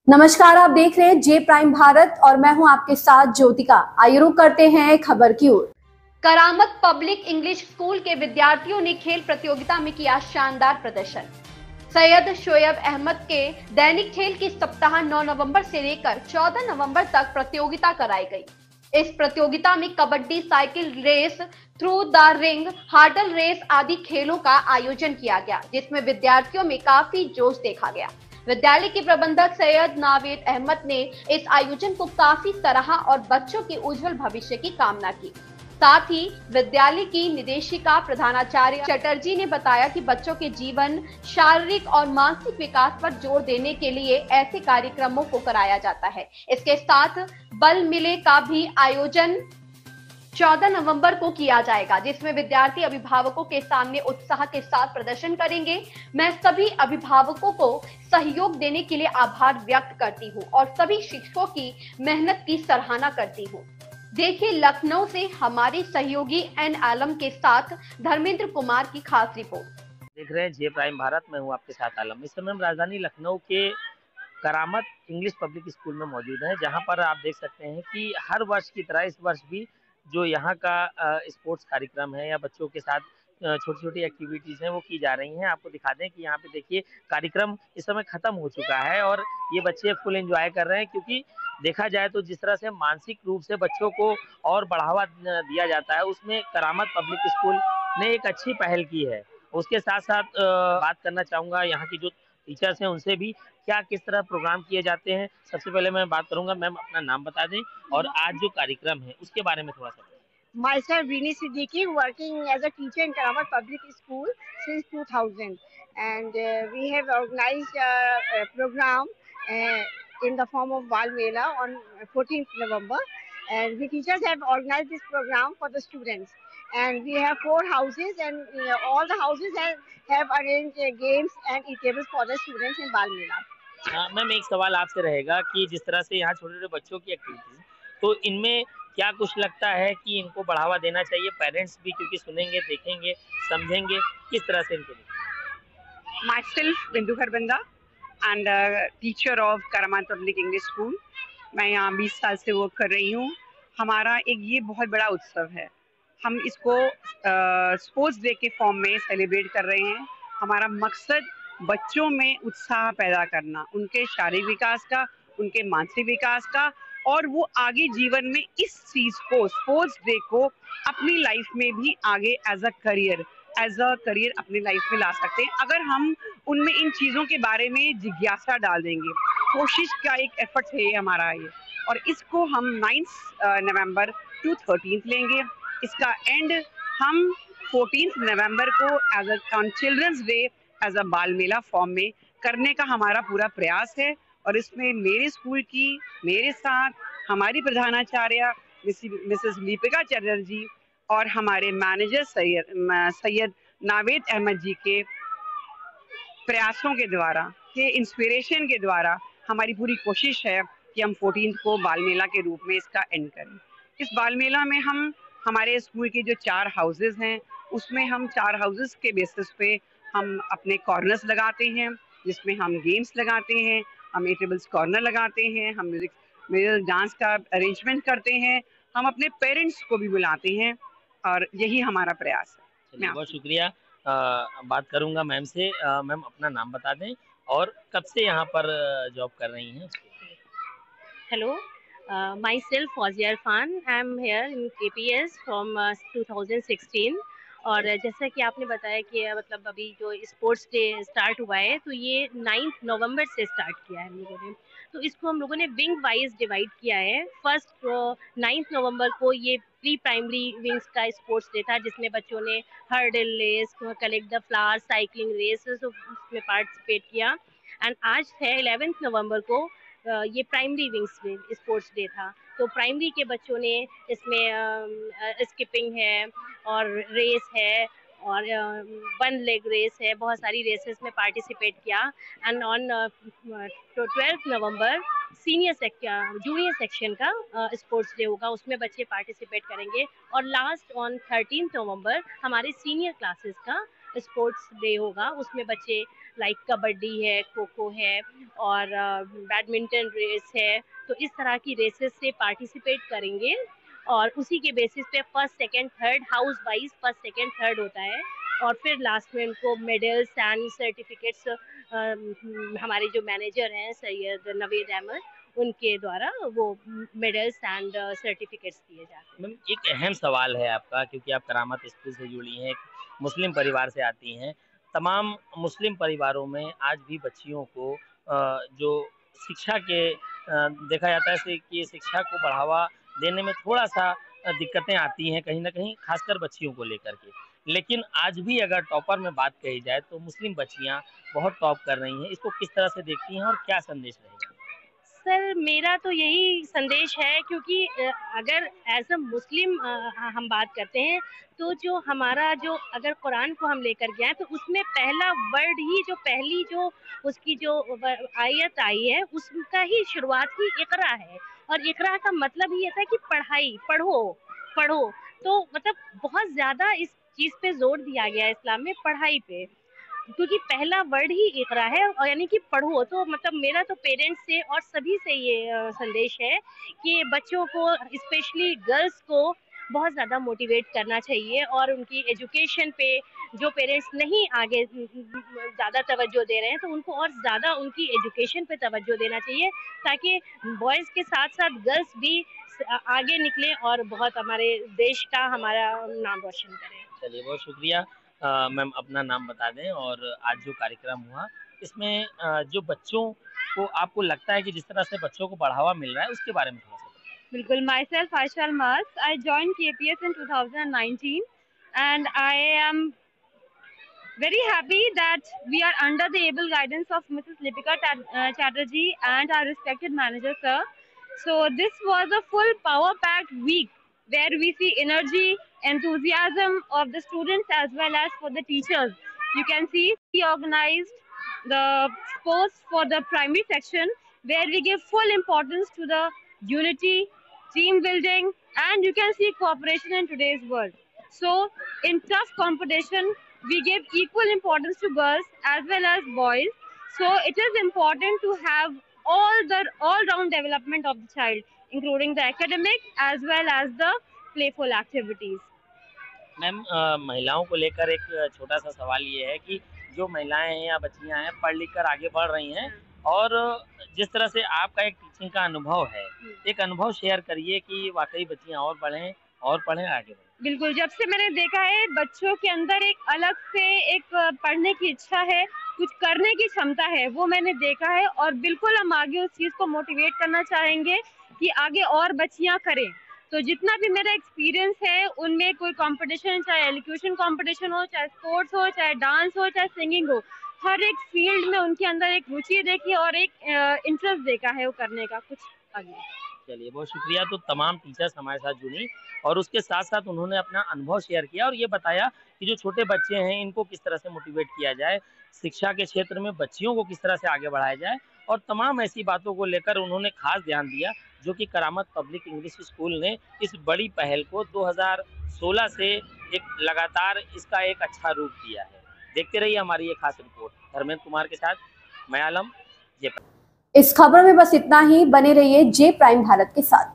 नमस्कार, आप देख रहे हैं जे प्राइम भारत और मैं हूं आपके साथ ज्योतिका। आइए रुक करते हैं खबर की ओर। करामत पब्लिक इंग्लिश स्कूल के विद्यार्थियों ने खेल प्रतियोगिता में किया शानदार प्रदर्शन। सैयद शोएब अहमद के दैनिक खेल की सप्ताह 9 नवंबर से लेकर 14 नवंबर तक प्रतियोगिता कराई गई। इस प्रतियोगिता में kabaddi, cycle race, throw the ring, hurdle race आदि खेलों का आयोजन किया गया, जिसमें विद्यार्थियों में काफी जोश देखा गया। विद्यालय के प्रबंधक सैयद नावेद अहमद ने इस आयोजन को काफी सराहा और बच्चों के उज्जवल भविष्य की कामना की। साथ ही विद्यालय की निदेशिका प्रधानाचार्य चटर्जी ने बताया कि बच्चों के जीवन, शारीरिक और मानसिक विकास पर जोर देने के लिए ऐसे कार्यक्रमों को कराया जाता है। इसके साथ बल मिले का भी आयोजन 14 नवंबर को किया जाएगा, जिसमें विद्यार्थी अभिभावकों के सामने उत्साह के साथ प्रदर्शन करेंगे। मैं सभी अभिभावकों को सहयोग देने के लिए आभार व्यक्त करती हूं और सभी शिक्षकों की मेहनत की सराहना करती हूं। देखिए लखनऊ से हमारे सहयोगी एन आलम के साथ धर्मेंद्र कुमार की खास रिपोर्ट। देख रहे हैं जे प्राइम भारत में हूँ आपके साथ आलम। इस समय हम राजधानी लखनऊ के करामत इंग्लिश पब्लिक स्कूल में मौजूद हैं, जहां पर आप देख सकते हैं कि हर वर्ष की तरह इस वर्ष भी जो यहाँ का स्पोर्ट्स कार्यक्रम है या बच्चों के साथ छोटी छोटी एक्टिविटीज हैं वो की जा रही हैं। आपको दिखा दें कि यहाँ पे देखिए कार्यक्रम इस समय खत्म हो चुका है और ये बच्चे फुल एंजॉय कर रहे हैं, क्योंकि देखा जाए तो जिस तरह से मानसिक रूप से बच्चों को और बढ़ावा दिया जाता है, उसमें करामत पब्लिक स्कूल ने एक अच्छी पहल की है। उसके साथ साथ बात करना चाहूंगा यहाँ की जो टीचर्स हैं उनसे भी, क्या किस तरह प्रोग्राम किए जाते हैं। सबसे पहले मैं बात करूंगा, मैम अपना नाम बता दें और आज जो कार्यक्रम है उसके बारे में थोड़ा सा। Myself, Rini Siddiqui, working as a teacher in Karamat Public School since 2000, and we have organized a program in the form of Bal Mela on 14th November, and we teachers have organized this program for the students, and we have 4 houses, and all the houses have arranged games and eatables for the students in Bal Mela. Ma'am एक सवाल आपसे रहेगा कि जिस तरह से यहाँ छोटे छोटे बच्चों की एक्टिविटीज, तो इनमें क्या कुछ लगता है कि इनको बढ़ावा देना चाहिए, पेरेंट्स भी क्योंकि सुनेंगे, देखेंगे, समझेंगे, किस तरह से इनको देखेंगे? Myself, Bindu Kharbanda, and teacher of Karamat public English school. मैं यहाँ 20 साल से वर्क कर रही हूँ। हमारा एक ये बहुत बड़ा उत्सव है, हम इसको स्पोर्ट्स डे के फॉर्म में सेलिब्रेट कर रहे हैं। हमारा मकसद बच्चों में उत्साह पैदा करना, उनके शारीरिक विकास का, उनके मानसिक विकास का, और वो आगे जीवन में इस चीज़ को, स्पोर्ट्स डे को अपनी लाइफ में भी आगे एज अ करियर अपनी लाइफ में ला सकते हैं, अगर हम उनमें इन चीज़ों के बारे में जिज्ञासा डाल देंगे। कोशिश का एक एफर्ट है ये हमारा, ये, और इसको हम 9 नवंबर टू 13 लेंगे। इसका एंड हम 14 नवंबर को as on children's day as a बाल मेला फॉर्म में करने का हमारा पूरा प्रयास है। और इसमें मेरे स्कूल की, मेरे साथ हमारी प्रधानाचार्य मिसेस लीपिका चटर्जी और हमारे मैनेजर सैयद नावेद अहमद जी के प्रयासों के द्वारा, के इंस्पिरेशन के द्वारा हमारी पूरी कोशिश है कि हम 14 को बाल मेला के रूप में इसका एंड करें। इस बाल मेला में हम हमारे स्कूल के जो 4 हाउसेस हैं, उसमें हम 4 हाउसेस के बेसिस पे हम अपने कॉर्नर्स लगाते हैं, जिसमें हम गेम्स लगाते हैं, हम टेबल्स कॉर्नर लगाते हैं, हम म्यूजिक डांस का अरेंजमेंट करते हैं, हम अपने पेरेंट्स को भी बुलाते हैं, और यही हमारा प्रयास है। बहुत शुक्रिया। बात करूंगा मैम से। मैम अपना नाम बता दें और कब से यहाँ पर जॉब कर रही हैं? Hello, myself Fawzia Irfan. I am here in KPS from 2016. और जैसा कि आपने बताया कि मतलब अभी जो स्पोर्ट्स डे स्टार्ट हुआ है, तो ये 9 नवंबर से स्टार्ट किया है हम लोगों ने। तो इसको हम लोगों ने विंग वाइज डिवाइड किया है। फर्स्ट 9 नवंबर को ये प्री प्राइमरी विंग्स का स्पोर्ट्स डे था, जिसमें बच्चों ने hurdle race, collect the flower, cycling race उसमें पार्टिसिपेट किया। एंड आज है 11 नवंबर को ये प्राइमरी विंग्स में स्पोर्ट्स डे था। तो प्राइमरी के बच्चों ने इसमें स्किपिंग है और रेस है और 1 लेग रेस है, बहुत सारी रेसेस में पार्टिसिपेट किया। And on 12 November junior section का स्पोर्ट्स डे होगा, उसमें बच्चे पार्टिसिपेट करेंगे। और लास्ट ऑन 13 नवंबर हमारे सीनियर क्लासेस का स्पोर्ट्स डे होगा, उसमें बच्चे लाइक कबड्डी है, खो खो है और बैडमिंटन रेस है, तो इस तरह की रेसेस से पार्टिसिपेट करेंगे और उसी के बेसिस पे first second third house wise first second third होता है और फिर लास्ट में उनको मेडल्स एंड सर्टिफिकेट्स हमारे जो मैनेजर हैं सैयद नवीद अहमद, उनके द्वारा वो मेडल्स एंड सर्टिफिकेट्स दिए जाते हैं। मैम, एक अहम सवाल है आपका, क्योंकि आप करामत स्कूल से जुड़ी हैं, एक मुस्लिम परिवार से आती हैं। तमाम मुस्लिम परिवारों में आज भी बच्चियों को जो शिक्षा के देखा जाता है कि शिक्षा को बढ़ावा देने में थोड़ा-सा दिक्कतें आती हैं कहीं न कहीं, खासकर बच्चियों को लेकर के। लेकिन आज भी अगर टॉपर में बात कही जाए तो मुस्लिम बच्चियाँ बहुत टॉप कर रही हैं। इसको किस तरह से देखती हैं और क्या संदेश रहेगा? सर मेरा तो यही संदेश है, क्योंकि अगर एज अ मुस्लिम हम बात करते हैं तो जो हमारा जो अगर कुरान को हम लेकर गए हैं तो उसमें पहला वर्ड ही जो पहली जो उसकी जो आयत आई है उसका ही शुरुआत ही इकरा है और इकरा का मतलब ही ये था कि पढ़ाई पढ़ो पढ़ो। तो मतलब बहुत ज़्यादा इस चीज़ पे जोर दिया गया है इस्लाम में, पढ़ाई पे, क्योंकि पहला वर्ड ही इकरा है और यानी कि पढ़ो। तो मतलब मेरा तो पेरेंट्स से और सभी से ये संदेश है कि बच्चों को स्पेशली गर्ल्स को बहुत ज़्यादा मोटिवेट करना चाहिए और उनकी एजुकेशन पे जो पेरेंट्स नहीं आगे ज़्यादा तवज्जो दे रहे हैं तो उनको और ज़्यादा उनकी एजुकेशन पे तवज्जो देना चाहिए, ताकि बॉयज़ के साथ साथ गर्ल्स भी आगे निकलें और बहुत हमारे देश का हमारा नाम रोशन करें। चलिए, बहुत शुक्रिया। मैम, अपना नाम बता दें और आज जो कार्यक्रम हुआ इसमें जो बच्चों को आपको लगता है कि जिस तरह से बच्चों को बढ़ावा मिल रहा है उसके बारे में थोड़ा-सा बताएँ? बिल्कुल, myself Aisha Almas. I joined KPS in 2019 and I am very happy that we are under the able guidance of Mrs. Lipika Chatterjee and our respected manager, sir. So this was a full power-packed week where we see energy, enthusiasm of the students as well as for the teachers. You can see we organized the sports for the primary section where we give full importance to the unity, team building, and you can see cooperation in today's world. So in tough competition, we give equal importance to girls as well as boys. So it is important to have all-round development of the child, including the academic as well as the playful activities. Ma'am, महिलाओं को लेकर एक छोटा-सा सवाल ये है कि जो महिलाएँ हैं या बच्चियाँ हैं पढ़ लिख कर आगे बढ़ रही हैं और जिस तरह से आपका एक टीचिंग का अनुभव है, एक अनुभव शेयर करिए कि वाक़ई बच्चियाँ और पढ़ें, आगे बढ़ें। बिल्कुल, जब से मैंने देखा है बच्चों के अंदर एक अलग से एक पढ़ने की इच्छा है, कुछ करने की क्षमता है, वो मैंने देखा है और बिल्कुल हम आगे उस चीज़ को मोटिवेट करना चाहेंगे कि आगे और बच्चियाँ करें। तो जितना भी मेरा एक्सपीरियंस है उनमें कोई कंपटीशन, चाहे एलोक्यूशन कंपटीशन हो, चाहे स्पोर्ट्स हो, चाहे डांस हो, चाहे सिंगिंग हो, हर एक फील्ड में उनके अंदर एक रुचि देखी और एक इंटरेस्ट देखा है वो करने का कुछ आगे। चलिए, बहुत शुक्रिया। तो तमाम टीचर्स हमारे साथ जुड़ी और उसके साथ-साथ उन्होंने अपना अनुभव शेयर किया और ये बताया कि जो छोटे बच्चे हैं इनको किस तरह से मोटिवेट किया जाए, शिक्षा के क्षेत्र में बच्चियों को किस तरह से आगे बढ़ाया जाए और तमाम ऐसी बातों को लेकर उन्होंने खास ध्यान दिया, जो कि करामत पब्लिक इंग्लिश स्कूल ने इस बड़ी पहल को 2016 से एक लगातार इसका एक अच्छा रूप दिया है। देखते रहिए हमारी ये खास रिपोर्ट। धर्मेंद्र कुमार के साथ मैं आलम, जे प्राइम। इस खबर में बस इतना ही। बने रहिए जे प्राइम भारत के साथ।